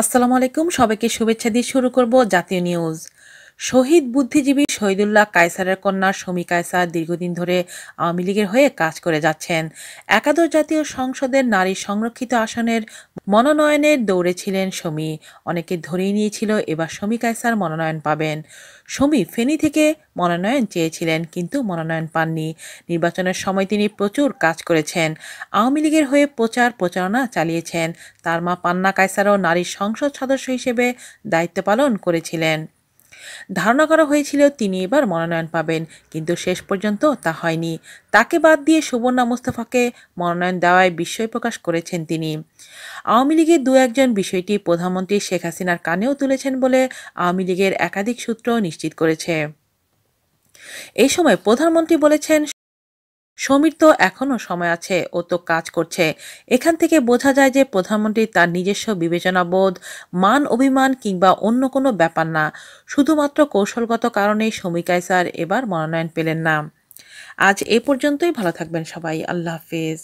আসসালামু আলাইকুম, সবাইকে শুভেচ্ছা দিয়ে শুরু করব জাতীয় নিউজ। শহীদ বুদ্ধিজীবী শহীদুল্লাহ কায়সারের কন্যা শমী কায়সার দীর্ঘদিন ধরে আওয়ামী লীগের হয়ে কাজ করে যাচ্ছেন। একাদশ জাতীয় সংসদের নারী সংরক্ষিত আসনের মনোনয়নের দৌড়ে ছিলেন শমী। অনেকে ধরেই নিয়েছিল এবার শমী কায়সার মনোনয়ন পাবেন। শমী ফেনী থেকে মনোনয়ন চেয়েছিলেন, কিন্তু মনোনয়ন পাননি। নির্বাচনের সময় তিনি প্রচুর কাজ করেছেন, আওয়ামী লীগের হয়ে প্রচারণা চালিয়েছেন। তার মা পান্না কায়সারও নারী সংসদ সদস্য হিসেবে দায়িত্ব পালন করেছিলেন। ধারণা করা হয়েছিল তিনি এবার মনোনয়ন পাবেন, কিন্তু শেষ পর্যন্ত তা হয়নি। তাকে বাদ দিয়ে সুবর্ণা মুস্তফাকে মনোনয়ন দেওয়ায় বিস্ময় প্রকাশ করেছেন তিনি। আওয়ামী লীগের দু একজন বিষয়টি প্রধানমন্ত্রী শেখ হাসিনার কানেও তুলেছেন বলে আওয়ামী লীগের একাধিক সূত্র নিশ্চিত করেছে। এই সময় প্রধানমন্ত্রী বলেছেন, সমীর তো এখনো সময় আছে, ও তো কাজ করছে। এখান থেকে বোঝা যায় যে প্রধানমন্ত্রী তার নিজস্ব বিবেচনাবোধ, মান অভিমান কিংবা অন্য কোনো ব্যাপার না, শুধুমাত্র কৌশলগত কারণেই শমী কায়সার এবার মনোনয়ন পেলেন না। আজ এ পর্যন্তই। ভালো থাকবেন সবাই। আল্লাহ হাফেজ।